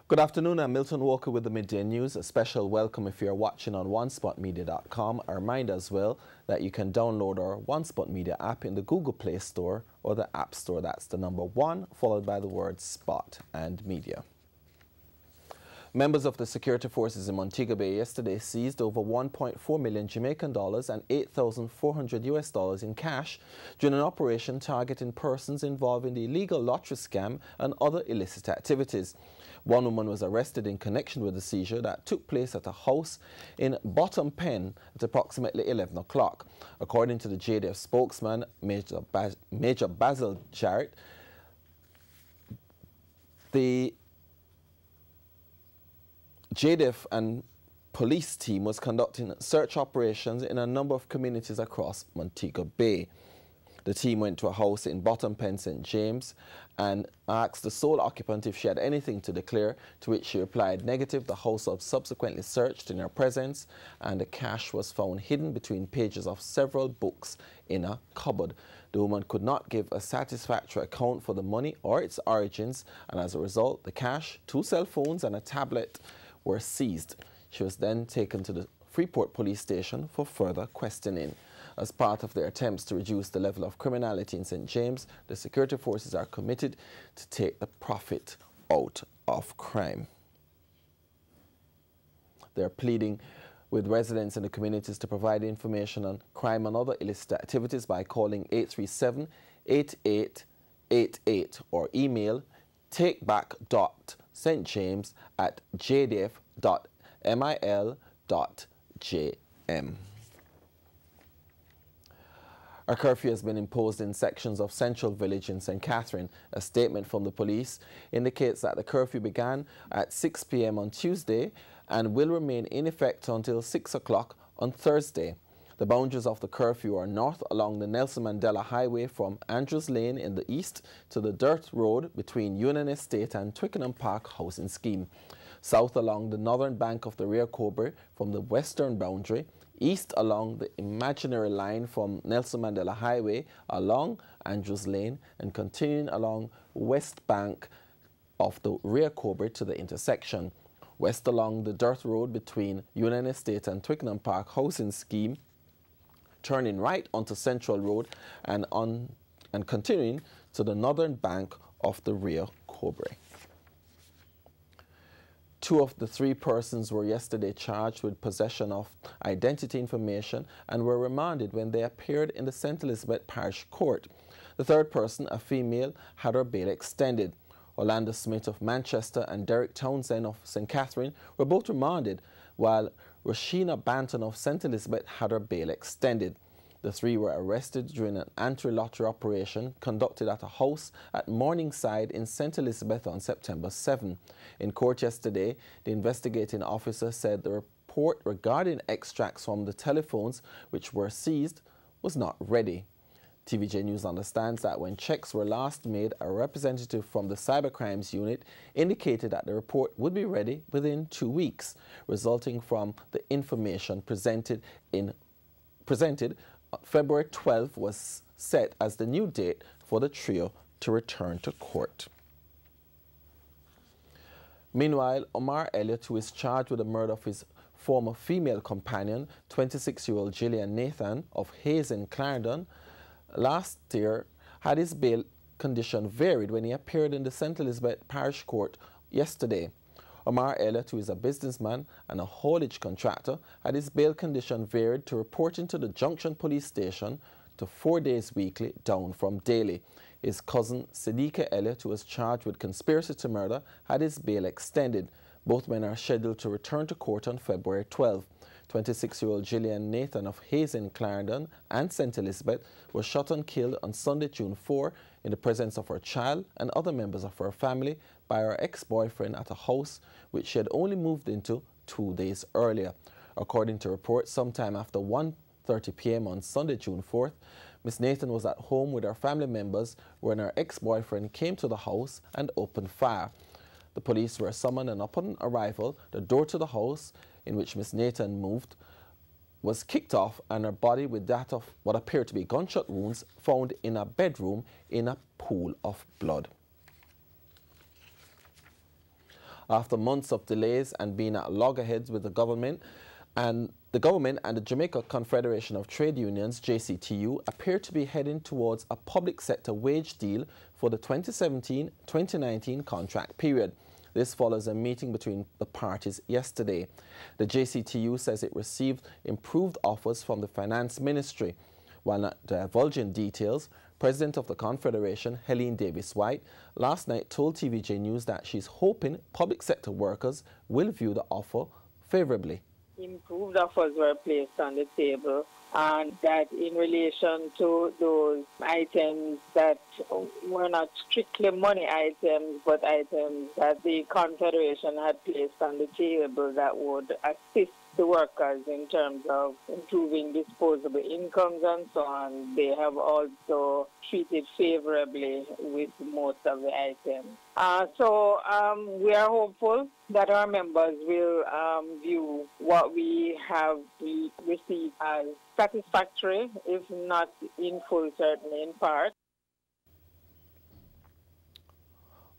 Good afternoon, I'm Milton Walker with the Midday News. A special welcome if you're watching on onespotmedia.com. A reminder as well that you can download our One Spot Media app in the Google Play Store or the App Store. That's the number 1 followed by the word Spot and Media. Members of the security forces in Montego Bay yesterday seized over 1.4 million Jamaican dollars and $8,400 in cash during an operation targeting persons involved in the illegal lottery scam and other illicit activities. One woman was arrested in connection with the seizure that took place at a house in Bottom Pen at approximately 11 o'clock. According to the JDF spokesman, Major Basil Jarrett, the JDF and police team was conducting search operations in a number of communities across Montego Bay. The team went to a house in Bottom Pen, St. James, and asked the sole occupant if she had anything to declare, to which she replied negative. The house was subsequently searched in her presence, and the cash was found hidden between pages of several books in a cupboard. The woman could not give a satisfactory account for the money or its origins, and as a result, the cash, 2 cell phones, and a tablet were seized. She was then taken to the Freeport police station for further questioning. As part of their attempts to reduce the level of criminality in St. James, the security forces are committed to take the profit out of crime. They're pleading with residents in the communities to provide information on crime and other illicit activities by calling 837-8888 or email takeback.stjames@jdf.mil.jm. A curfew has been imposed in sections of Central Village in St. Catherine. A statement from the police indicates that the curfew began at 6 p.m. on Tuesday and will remain in effect until 6 o'clock on Thursday. The boundaries of the curfew are north along the Nelson Mandela Highway from Andrews Lane in the east to the Dirt Road between Union Estate and Twickenham Park Housing Scheme, south along the northern bank of the Rio Cobre from the western boundary, east along the imaginary line from Nelson Mandela Highway along Andrews Lane, and continuing along west bank of the Rio Cobre to the intersection, west along the Dirt Road between Union Estate and Twickenham Park Housing Scheme, turning right onto Central Road and continuing to the northern bank of the Rio Cobre. 2 of the 3 persons were yesterday charged with possession of identity information and were remanded when they appeared in the St. Elizabeth Parish Court. The 3rd person, a female, had her bail extended. Orlando Smith of Manchester and Derek Townsend of St. Catherine were both remanded, while Rashina Banton of St. Elizabeth had her bail extended. The 3 were arrested during an anti-lottery operation conducted at a house at Morningside in St. Elizabeth on September 7. In court yesterday, the investigating officer said the report regarding extracts from the telephones which were seized was not ready. TVJ News understands that when checks were last made, a representative from the Cybercrimes Unit indicated that the report would be ready within 2 weeks, resulting from the information presented February 12 was set as the new date for the trio to return to court. Meanwhile, Omar Elliott, who is charged with the murder of his former female companion, 26-year-old Gillian Nathan of Hayes in Clarendon, last year had his bail condition varied when he appeared in the St. Elizabeth Parish Court yesterday. Omar Elliott, who is a businessman and a haulage contractor, had his bail condition varied to reporting to the Junction Police Station to 4 days weekly, down from daily. His cousin, Siddiqa Elliott, who was charged with conspiracy to murder, had his bail extended. Both men are scheduled to return to court on February 12. 26-year-old Gillian Nathan of Hayes in Clarendon and St. Elizabeth was shot and killed on Sunday, June 4, in the presence of her child and other members of her family by her ex-boyfriend at a house which she had only moved into 2 days earlier. According to reports, sometime after 1:30 p.m. on Sunday, June 4th, Miss Nathan was at home with her family members when her ex-boyfriend came to the house and opened fire. The police were summoned, and upon arrival, the door to the house in which Miss Nathan moved was kicked off, and her body, with that of what appeared to be gunshot wounds, found in a bedroom in a pool of blood. After months of delays and being at loggerheads with the government and the Jamaica Confederation of Trade Unions, JCTU, appear to be heading towards a public sector wage deal for the 2017-2019 contract period. This follows a meeting between the parties yesterday. The JCTU says it received improved offers from the Finance Ministry. While not divulging details, President of the Confederation, Helene Davis-White, last night told TVJ News that she's hoping public sector workers will view the offer favorably. Improved offers were placed on the table, and that in relation to those items that were not strictly money items, but items that the Confederation had placed on the table that would assist the workers in terms of improving disposable incomes and so on, they have also treated favorably with most of the items. So we are hopeful that our members will view what we have received as satisfactory, if not in full, certainly in part.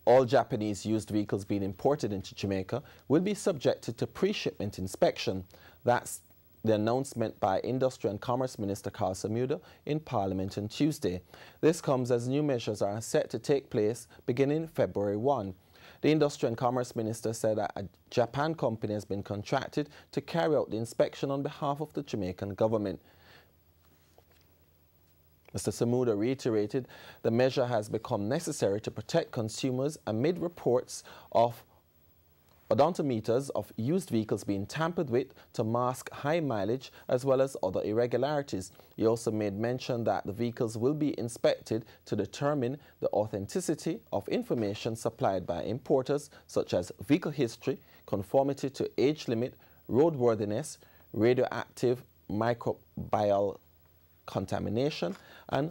All Japanese used vehicles being imported into Jamaica will be subjected to pre-shipment inspection. That's the announcement by Industry and Commerce Minister Carl Samuda in Parliament on Tuesday. This comes as new measures are set to take place beginning February 1. The Industry and Commerce Minister said that a Japan company has been contracted to carry out the inspection on behalf of the Jamaican government. Mr. Samuda reiterated the measure has become necessary to protect consumers amid reports of odometer of used vehicles being tampered with to mask high mileage as well as other irregularities. He also made mention that the vehicles will be inspected to determine the authenticity of information supplied by importers such as vehicle history, conformity to age limit, roadworthiness, radioactive microbial contamination, and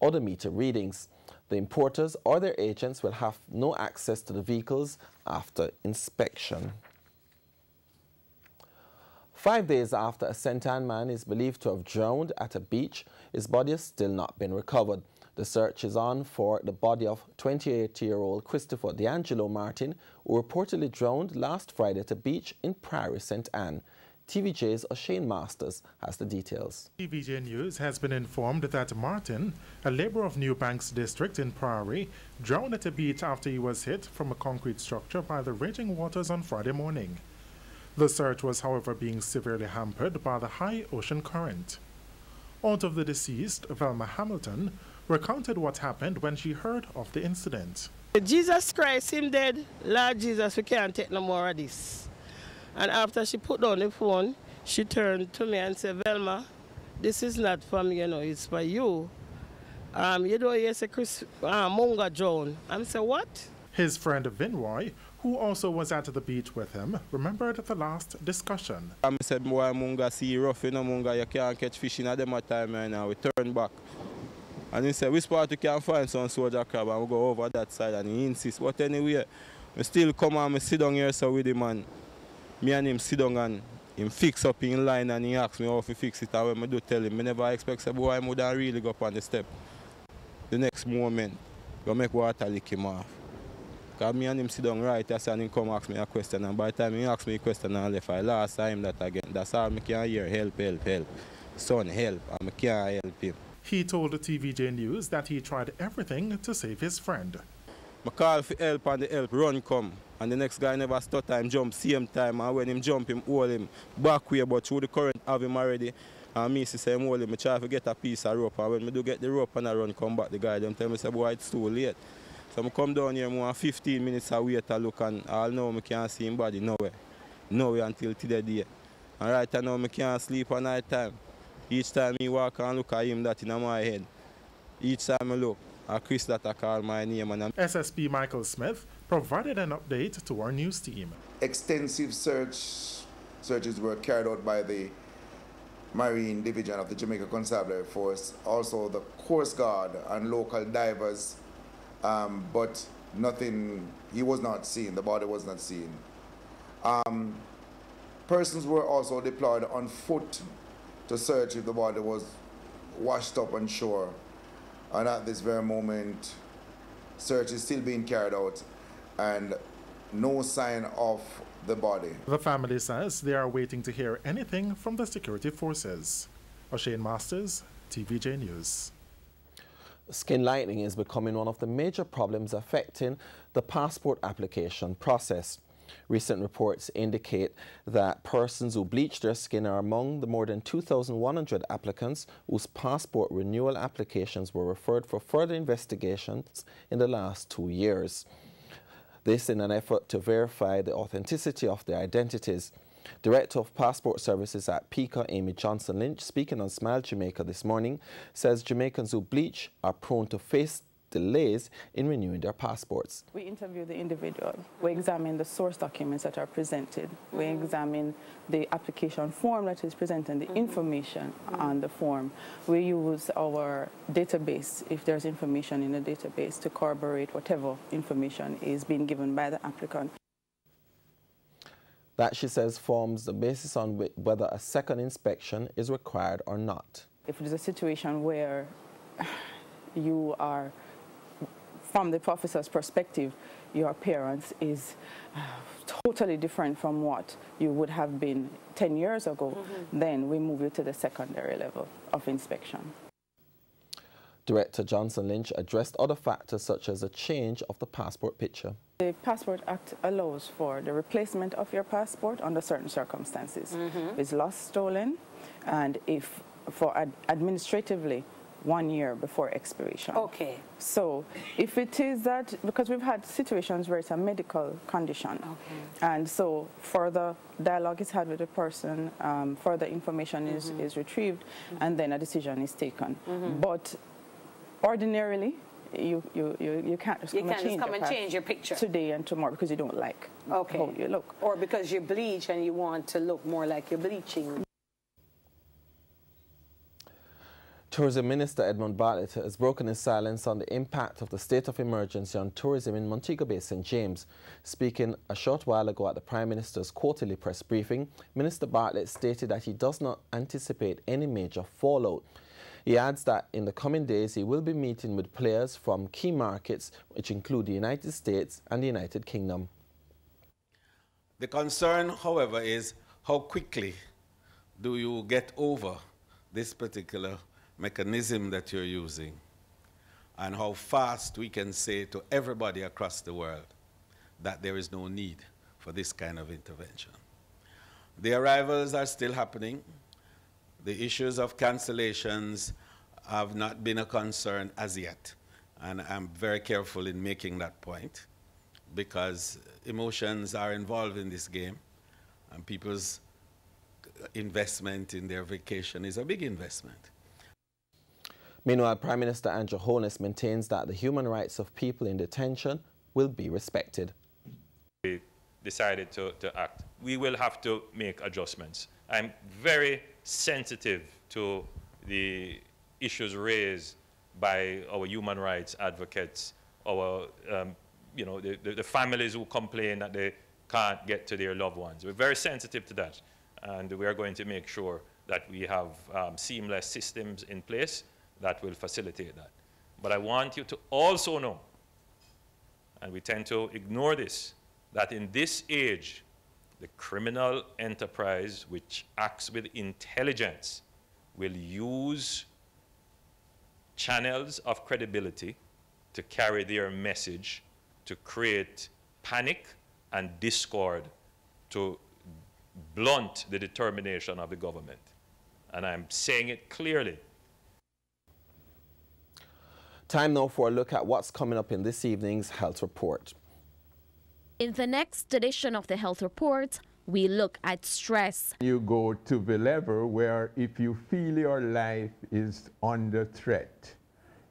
odometer readings. The importers or their agents will have no access to the vehicles after inspection. 5 days after a St. man is believed to have drowned at a beach, his body has still not been recovered. The search is on for the body of 28-year-old Christopher D'Angelo Martin, who reportedly drowned last Friday at a beach in Prairie, St. Anne. TVJ's O'Shane Masters has the details. TVJ News has been informed that Martin, a labourer of New Banks District in Prairie, drowned at a beach after he was hit from a concrete structure by the raging waters on Friday morning. The search was, however, being severely hampered by the high ocean current. Aunt of the deceased, Velma Hamilton, recounted what happened when she heard of the incident. Jesus Christ, him dead. Lord Jesus, we can't take no more of this. And after she put down the phone, she turned to me and said, Velma, this is not for me, you know, it's for you. You know, yes, Chris Munga John. I said, what? His friend Vinroy, who also was at the beach with him, remembered the last discussion. I said, boy, Munga see rough, you know, Munga, you can't catch fish in at them time right now. We turn back. And he said, which part you can find some soldier crab? And we go over that side. And he insists, but anyway, we still come and sit down here so with the man. Me and him sit down and him fix up in line and he asked me how to fix it. And when I do tell him, I never expect say, boy, I wouldn't really go up on the step. The next moment, I make water lick him off. Because me and him sit down right there and he come ask me a question. And by the time he asked me a question and left, I last time that again. That's all I can hear, help, help, help. Son, help, and I can't help him. He told the TVJ News that he tried everything to save his friend. I call for help and the help run come. And the next guy never stutter him jump same time. And when him jump, him hold him back way, but through the current have him already. And me say him hold him, I try to get a piece of rope. And when I do get the rope and I run come back, the guy them tell me, say, boy, it's too late. So I come down here, more 15 minutes I wait to look, and all now I can't see him body nowhere. Nowhere until today. And right now I can't sleep at night time. Each time I walk and look at him, that in my head. Each time I look, Chris that I call my name. And SSP Michael Smith provided an update to our news team. Extensive searches were carried out by the Marine Division of the Jamaica Constabulary Force, also the Coast Guard and local divers, but nothing, he was not seen, the body was not seen. Persons were also deployed on foot to search if the body was washed up on shore. And at this very moment, search is still being carried out and no sign of the body. The family says they are waiting to hear anything from the security forces. O'Shane Masters, TVJ News. Skin lightening is becoming one of the major problems affecting the passport application process. Recent reports indicate that persons who bleach their skin are among the more than 2,100 applicants whose passport renewal applications were referred for further investigations in the last 2 years. This in an effort to verify the authenticity of their identities. Director of Passport Services at PICA, Amy Johnson-Lynch, speaking on Smile Jamaica this morning, says Jamaicans who bleach are prone to face delays in renewing their passports. We interview the individual. We examine the source documents that are presented. We examine the application form that is presented, the information on the form. We use our database, if there's information in the database, to corroborate whatever information is being given by the applicant. That, she says, forms the basis on whether a second inspection is required or not. If it is a situation where you are, from the officer's perspective, your appearance is totally different from what you would have been 10 years ago, then we move you to the secondary level of inspection. Director Johnson-Lynch addressed other factors such as a change of the passport picture. The Passport Act allows for the replacement of your passport under certain circumstances. If it's lost, stolen, and if for administratively 1 year before expiration. Okay. So if it is that, because we've had situations where it's a medical condition, and so further dialogue is had with the person, further information is retrieved, and then a decision is taken. But ordinarily, you can't just come and change your picture today and tomorrow because you don't like how you look. Or because you bleach and you want to look more like you're bleaching. Tourism Minister Edmund Bartlett has broken his silence on the impact of the state of emergency on tourism in Montego Bay, St. James. Speaking a short while ago at the Prime Minister's quarterly press briefing, Minister Bartlett stated that he does not anticipate any major fallout. He adds that in the coming days he will be meeting with players from key markets, which include the United States and the United Kingdom. The concern, however, is how quickly do you get over this particular mechanism that you're using, and how fast we can say to everybody across the world that there is no need for this kind of intervention. The arrivals are still happening. The issues of cancellations have not been a concern as yet, and I'm very careful in making that point because emotions are involved in this game, and people's investment in their vacation is a big investment. Meanwhile, Prime Minister Andrew Holness maintains that the human rights of people in detention will be respected. We decided to act. We will have to make adjustments. I'm very sensitive to the issues raised by our human rights advocates, our, the families who complain that they can't get to their loved ones. We're very sensitive to that, and we are going to make sure that we have seamless systems in place that will facilitate that. But I want you to also know, and we tend to ignore this, that in this age, the criminal enterprise which acts with intelligence will use channels of credibility to carry their message, to create panic and discord, to blunt the determination of the government. And I'm saying it clearly. Time now for a look at what's coming up in this evening's Health Report. In the next edition of the Health Report, we look at stress. You go to the level where if you feel your life is under threat,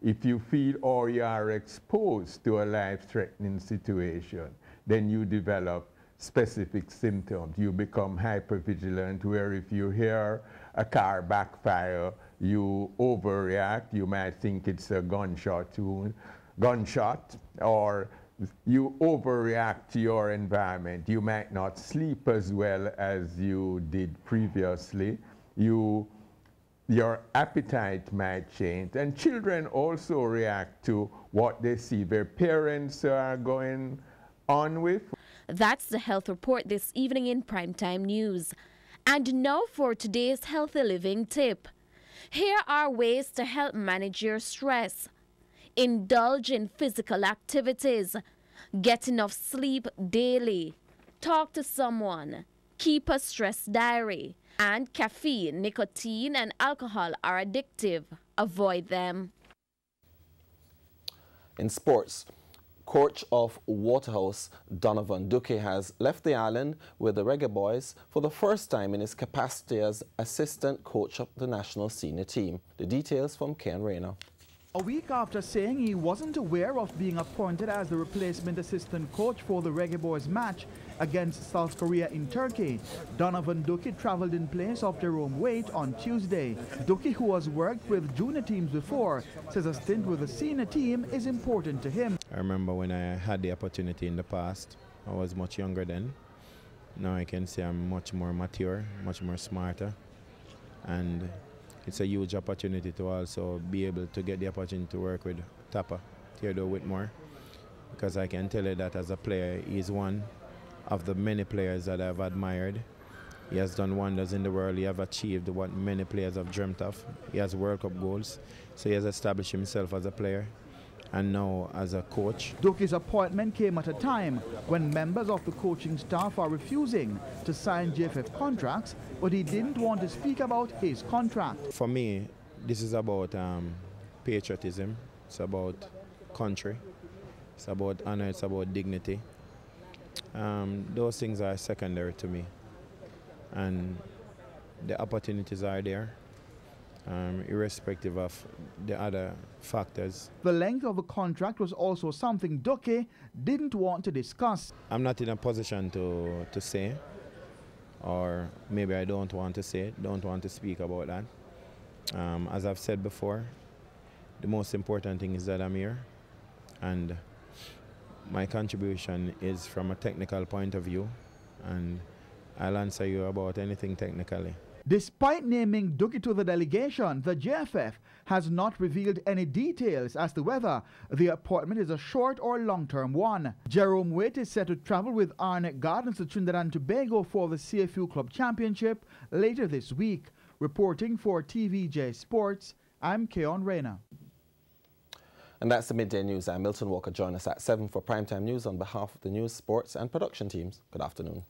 if you feel or you are exposed to a life-threatening situation, then you develop specific symptoms. You become hypervigilant, where if you hear a car backfire, you overreact. You might think it's a gunshot, or you overreact to your environment. You might not sleep as well as you did previously. Your appetite might change. And children also react to what they see their parents are going on with. That's the health report this evening in Primetime News. And now for today's healthy living tip. Here are ways to help manage your stress. Indulge in physical activities. Get enough sleep daily. Talk to someone. Keep a stress diary. And caffeine, nicotine, and alcohol are addictive. Avoid them. In sports, coach of Waterhouse, Donovan Duque, has left the island with the Reggae Boys for the first time in his capacity as assistant coach of the national senior team. The details from Ken Rayner. A week after saying he wasn't aware of being appointed as the replacement assistant coach for the Reggae Boys match against South Korea in Turkey, Donovan Duque traveled in place of Jerome Waite on Tuesday. Duque, who has worked with junior teams before, says a stint with the senior team is important to him. I remember when I had the opportunity in the past, I was much younger then. Now I can say I'm much more mature, much more smarter, and it's a huge opportunity to also be able to get the opportunity to work with Tapa, Theodore Whitmore, because I can tell you that as a player, he's one of the many players that I've admired. He has done wonders in the world. He has achieved what many players have dreamt of. He has World Cup goals, so he has established himself as a player and now as a coach. Duque's appointment came at a time when members of the coaching staff are refusing to sign JFF contracts, but he didn't want to speak about his contract. For me, this is about patriotism. It's about country. It's about honor. It's about dignity. Those things are secondary to me, and the opportunities are there, irrespective of the other factors. The length of the contract was also something Duque didn't want to discuss. I'm not in a position to say, or maybe I don't want to say, don't want to speak about that. As I've said before, the most important thing is that I'm here, and my contribution is from a technical point of view, and I'll answer you about anything technically. Despite naming Duque to the delegation, the JFF has not revealed any details as to whether the appointment is a short or long-term one. Jerome Waite is set to travel with Arnett Gardens to Trinidad and Tobago for the CFU Club Championship later this week. Reporting for TVJ Sports, I'm Keon Rayner. And that's the Midday News. I'm Milton Walker. Join us at 7 for Primetime News on behalf of the news, sports and production teams. Good afternoon.